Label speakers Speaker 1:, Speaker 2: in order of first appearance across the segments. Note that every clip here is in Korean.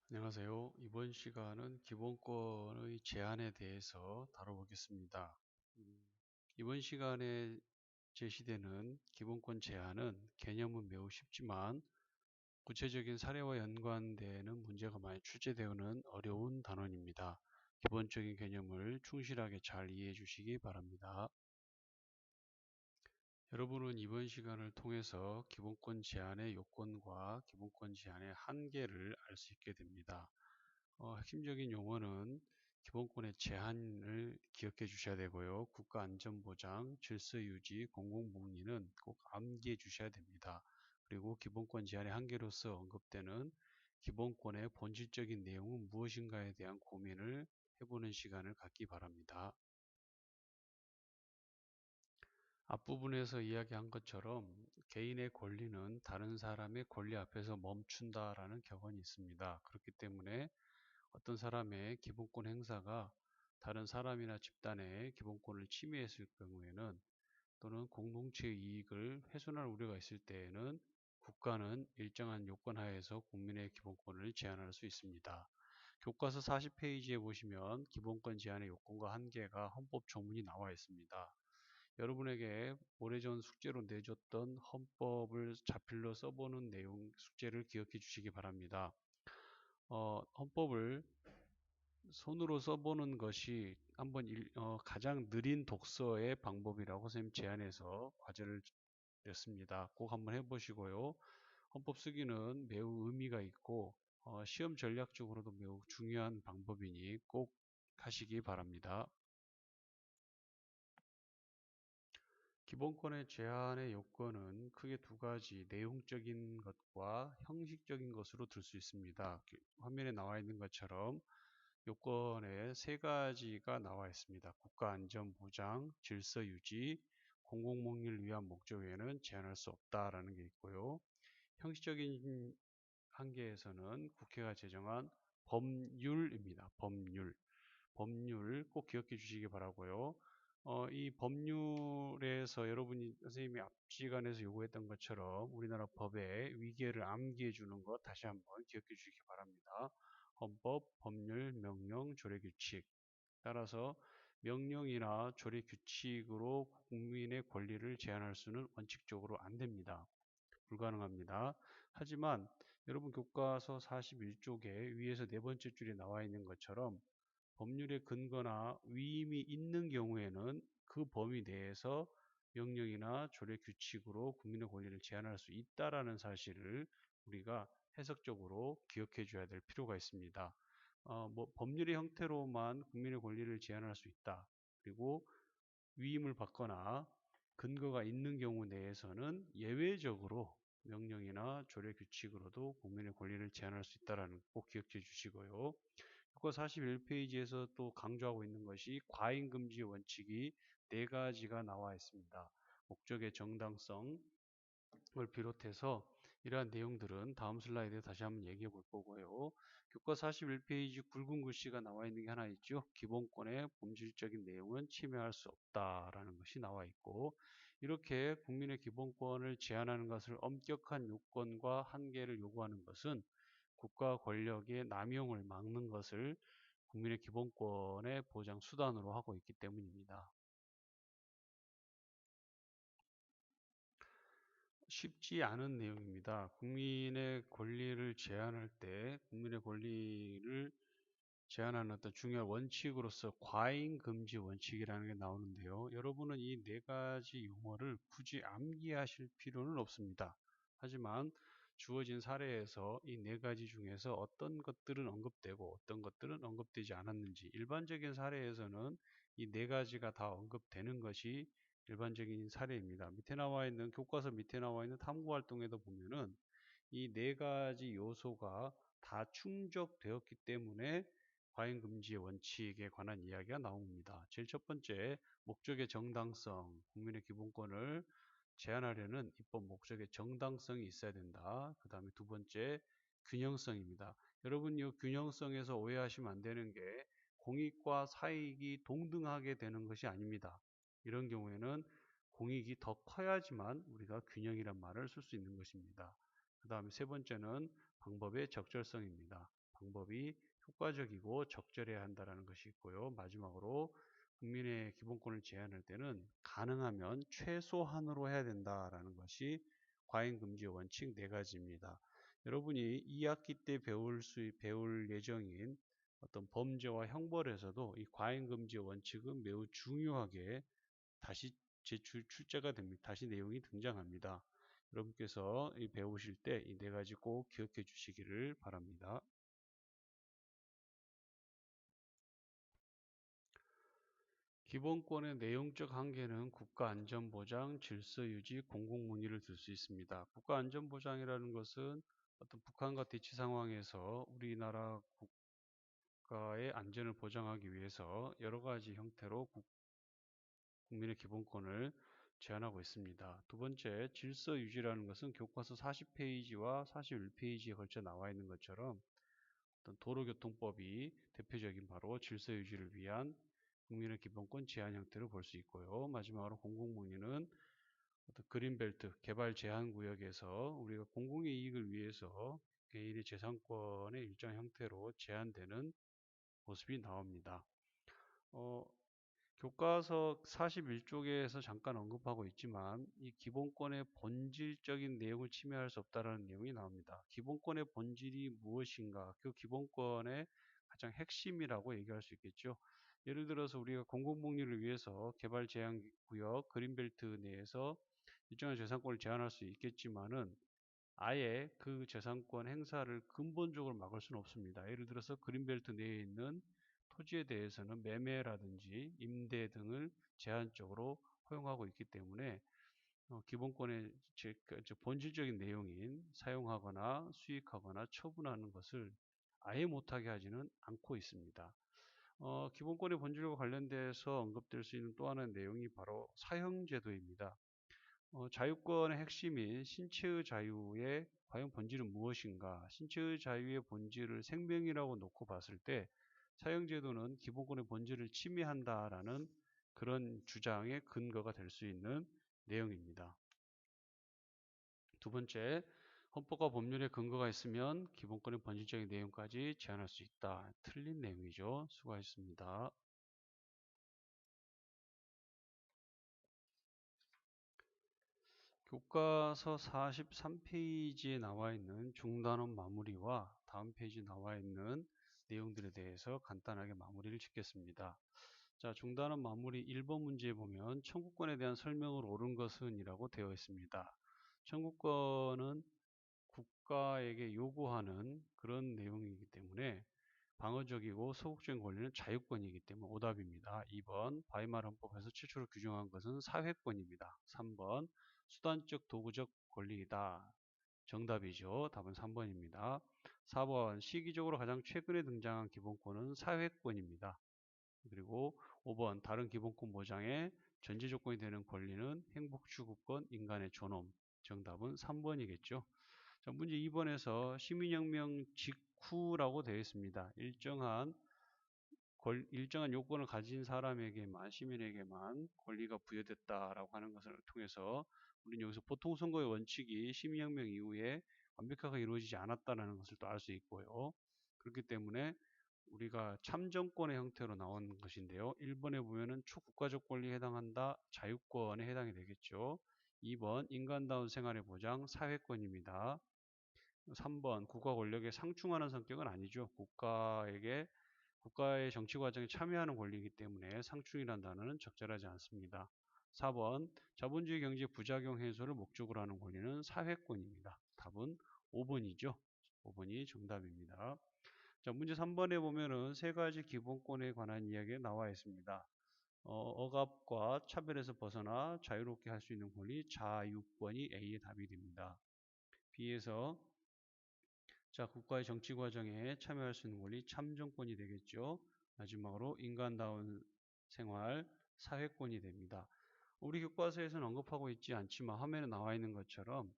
Speaker 1: 안녕하세요. 이번 시간은 기본권의 제한에 대해서 다뤄보겠습니다. 음, 이번 시간에 제시되는 기본권 제한은 개념은 매우 쉽지만 구체적인 사례와 연관되는 문제가 많이 출제되어는 어려운 단원입니다. 기본적인 개념을 충실하게 잘 이해해 주시기 바랍니다. 여러분은 이번 시간을 통해서 기본권 제한의 요건과 기본권 제한의 한계를 알 수 있게 됩니다. 핵심적인 용어는 기본권의 제한을 기억해 주셔야 되고요. 국가안전보장, 질서유지, 공공복리는 꼭 암기해 주셔야 됩니다. 그리고 기본권 제한의 한계로서 언급되는 기본권의 본질적인 내용은 무엇인가에 대한 고민을 해보는 시간을 갖기 바랍니다. 앞부분에서 이야기한 것처럼 개인의 권리는 다른 사람의 권리 앞에서 멈춘다라는 격언이 있습니다. 그렇기 때문에 어떤 사람의 기본권 행사가 다른 사람이나 집단의 기본권을 침해했을 경우에는 또는 공동체의 이익을 훼손할 우려가 있을 때에는 국가는 일정한 요건 하에서 국민의 기본권을 제한할 수 있습니다. 교과서 40페이지에 보시면 기본권 제한의 요건과 한계가 헌법 조문이 나와 있습니다. 여러분에게 오래전 숙제로 내줬던 헌법을 자필로 써보는 내용 숙제를 기억해 주시기 바랍니다. 헌법을 손으로 써보는 것이 가장 느린 독서의 방법이라고 선생님 제안해서 과제를 냈습니다. 꼭 한번 해보시고요. 헌법 쓰기는 매우 의미가 있고 시험 전략적으로도 매우 중요한 방법이니 꼭 하시기 바랍니다. 기본권의 제한의 요건은 크게 두 가지, 내용적인 것과 형식적인 것으로 들 수 있습니다. 화면에 나와 있는 것처럼 요건에 세 가지가 나와 있습니다. 국가안전보장, 질서유지, 공공복리를 위한 목적 외에는 제한할 수 없다라는 게 있고요. 형식적인 한계에서는 국회가 제정한 법률입니다. 법률 꼭 기억해 주시기 바라고요. 이 법률에서 여러분이 선생님이 앞 시간에서 요구했던 것처럼 우리나라 법의 위계를 암기해 주는 것 다시 한번 기억해 주시기 바랍니다. 헌법, 법률, 명령, 조례규칙. 따라서 명령이나 조례규칙으로 국민의 권리를 제한할 수는 원칙적으로 안 됩니다. 불가능합니다. 하지만 여러분 교과서 41쪽에 위에서 네 번째 줄에 나와 있는 것처럼 법률의 근거나 위임이 있는 경우에는 그 범위 내에서 명령이나 조례 규칙으로 국민의 권리를 제한할 수 있다라는 사실을 우리가 해석적으로 기억해 줘야 될 필요가 있습니다. 법률의 형태로만 국민의 권리를 제한할 수 있다. 그리고 위임을 받거나 근거가 있는 경우 내에서는 예외적으로 명령이나 조례 규칙으로도 국민의 권리를 제한할 수 있다는 꼭 기억해 주시고요. 그거 41페이지에서 또 강조하고 있는 것이 과잉금지 원칙이 네 가지가 나와 있습니다. 목적의 정당성을 비롯해서 이러한 내용들은 다음 슬라이드에 다시 한번 얘기해 볼 거고요. 교과 41페이지 굵은 글씨가 나와 있는 게 하나 있죠. 기본권의 본질적인 내용은 침해할 수 없다라는 것이 나와 있고 이렇게 국민의 기본권을 제한하는 것을 엄격한 요건과 한계를 요구하는 것은 국가 권력의 남용을 막는 것을 국민의 기본권의 보장 수단으로 하고 있기 때문입니다. 쉽지 않은 내용입니다. 국민의 권리를 제한할 때 국민의 권리를 제한하는 어떤 중요한 원칙으로서 과잉 금지 원칙이라는 게 나오는데요. 여러분은 이 네 가지 용어를 굳이 암기하실 필요는 없습니다. 하지만 주어진 사례에서 이 네 가지 중에서 어떤 것들은 언급되고 어떤 것들은 언급되지 않았는지 일반적인 사례에서는 이 네 가지가 다 언급되는 것이 일반적인 사례입니다. 밑에 나와 있는 교과서 밑에 나와 있는 탐구 활동에도 보면은 이 네 가지 요소가 다 충족되었기 때문에 과잉금지 원칙에 관한 이야기가 나옵니다. 제일 첫 번째, 목적의 정당성, 국민의 기본권을 제한하려는 입법 목적의 정당성이 있어야 된다. 그 다음에 두 번째, 균형성입니다. 여러분, 이 균형성에서 오해하시면 안 되는 게 공익과 사익이 동등하게 되는 것이 아닙니다. 이런 경우에는 공익이 더 커야지만 우리가 균형이란 말을 쓸 수 있는 것입니다. 그 다음에 세 번째는 방법의 적절성입니다. 방법이 효과적이고 적절해야 한다는 것이 있고요. 마지막으로 국민의 기본권을 제한할 때는 가능하면 최소한으로 해야 된다라는 것이 과잉금지 원칙 네 가지입니다. 여러분이 2학기 때 배울 예정인 어떤 범죄와 형벌에서도 이 과잉금지 원칙은 매우 중요하게 다시 출제가 됩니다. 다시 내용이 등장합니다. 여러분께서 배우실 때 이 네 가지 꼭 기억해 주시기를 바랍니다. 기본권의 내용적 한계는 국가안전보장, 질서유지, 공공문의를 들 수 있습니다. 국가안전보장이라는 것은 어떤 북한과 대치 상황에서 우리나라 국가의 안전을 보장하기 위해서 여러 가지 형태로 국민의 기본권을 제한하고 있습니다. 두 번째, 질서유지라는 것은 교과서 40페이지와 41페이지에 걸쳐 나와 있는 것처럼 어떤 도로교통법이 대표적인 바로 질서유지를 위한 국민의 기본권 제한 형태를 볼 수 있고요. 마지막으로 공공문의는 어떤 그린벨트 개발 제한 구역에서 우리가 공공의 이익을 위해서 개인의 재산권의 일정 형태로 제한되는 모습이 나옵니다. 교과서 41쪽에서 잠깐 언급하고 있지만 이 기본권의 본질적인 내용을 침해할 수 없다는 내용이 나옵니다. 기본권의 본질이 무엇인가? 그 기본권의 가장 핵심이라고 얘기할 수 있겠죠. 예를 들어서 우리가 공공복리를 위해서 개발 제한 구역 그린벨트 내에서 일정한 재산권을 제한할 수 있겠지만은 아예 그 재산권 행사를 근본적으로 막을 수는 없습니다. 예를 들어서 그린벨트 내에 있는 토지에 대해서는 매매라든지 임대 등을 제한적으로 허용하고 있기 때문에 기본권의 본질적인 내용인 사용하거나 수익하거나 처분하는 것을 아예 못하게 하지는 않고 있습니다. 기본권의 본질과 관련돼서 언급될 수 있는 또 하나의 내용이 바로 사형제도입니다. 자유권의 핵심인 신체의 자유의 과연 본질은 무엇인가? 신체의 자유의 본질을 생명이라고 놓고 봤을 때 사형제도는 기본권의 본질을 침해한다라는 그런 주장의 근거가 될 수 있는 내용입니다. 두 번째, 헌법과 법률에 근거가 있으면 기본권의 본질적인 내용까지 제한할 수 있다. 틀린 내용이죠. 수고하셨습니다. 교과서 43페이지에 나와 있는 중단원 마무리와 다음 페이지에 나와 있는 내용들에 대해서 간단하게 마무리를 짓겠습니다. 자, 중단원 마무리 1번 문제에 보면 청구권에 대한 설명을 옳은 것은 이라고 되어 있습니다. 청구권은 국가에게 요구하는 그런 내용이기 때문에 방어적이고 소극적인 권리는 자유권이기 때문에 오답입니다. 2번 바이마르 헌법에서 최초로 규정한 것은 사회권입니다. 3번 수단적 도구적 권리이다. 정답이죠. 답은 3번입니다. 4번 시기적으로 가장 최근에 등장한 기본권은 사회권입니다. 그리고 5번 다른 기본권 보장의 전제 조건이 되는 권리는 행복추구권, 인간의 존엄. 정답은 3번이겠죠. 자, 문제 2번에서 시민혁명 직후라고 되어 있습니다. 일정한 요건을 가진 사람에게만, 시민에게만 권리가 부여됐다라고 하는 것을 통해서 우리는 여기서 보통선거의 원칙이 시민혁명 이후에 완벽하게 이루어지지 않았다는 것을 또 알 수 있고요. 그렇기 때문에 우리가 참정권의 형태로 나온 것인데요. 1번에 보면은 초국가적 권리에 해당한다. 자유권에 해당이 되겠죠. 2번 인간다운 생활의 보장 사회권입니다. 3번 국가 권력에 상충하는 성격은 아니죠. 국가의 정치 과정에 참여하는 권리이기 때문에 상충이라는 단어는 적절하지 않습니다. 4번 자본주의 경제 부작용 해소를 목적으로 하는 권리는 사회권입니다. 답은 5번이죠. 5번이 정답입니다. 자, 문제 3번에 보면은 세 가지 기본권에 관한 이야기가 나와 있습니다. 억압과 차별에서 벗어나 자유롭게 할 수 있는 권리, 자유권이 A의 답이 됩니다. B에서 자, 국가의 정치 과정에 참여할 수 있는 권리, 참정권이 되겠죠. 마지막으로 인간다운 생활, 사회권이 됩니다. 우리 교과서에서는 언급하고 있지 않지만 화면에 나와 있는 것처럼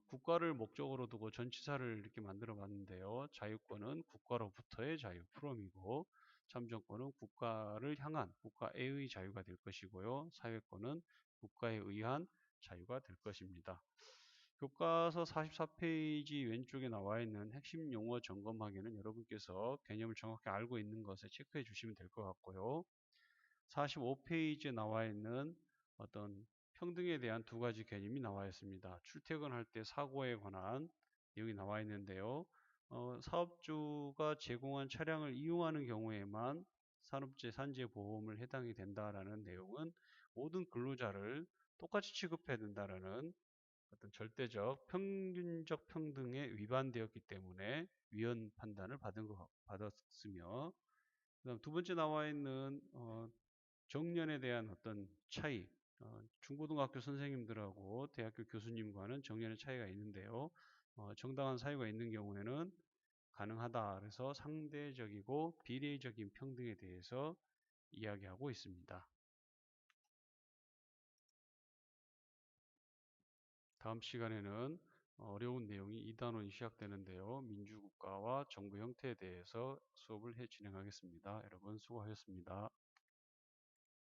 Speaker 1: 국가를 목적으로 두고 전치사를 이렇게 만들어 봤는데요. 자유권은 국가로부터의 자유, 프롬이고 참정권은 국가를 향한 국가의 자유가 될 것이고요. 사회권은 국가에 의한 자유가 될 것입니다. 교과서 44페이지 왼쪽에 나와 있는 핵심 용어 점검하기는 여러분께서 개념을 정확히 알고 있는 것을 체크해 주시면 될 것 같고요. 45페이지에 나와 있는 어떤 평등에 대한 두 가지 개념이 나와 있습니다. 출퇴근할 때 사고에 관한 내용이 나와 있는데요. 사업주가 제공한 차량을 이용하는 경우에만 산업재 산재 보험을 해당이 된다라는 내용은 모든 근로자를 똑같이 취급해야 된다라는 어떤 절대적 평균적 평등에 위반되었기 때문에 위헌 판단을 받았으며, 그다음 두 번째 나와 있는 정년에 대한 어떤 차이, 중고등학교 선생님들하고 대학교 교수님과는 정년의 차이가 있는데요. 정당한 사유가 있는 경우에는 가능하다. 그래서 상대적이고 비례적인 평등에 대해서 이야기하고 있습니다. 다음 시간에는 어려운 내용이 2단원이 시작되는데요. 민주국가와 정부 형태에 대해서 수업을 진행하겠습니다. 여러분 수고하셨습니다.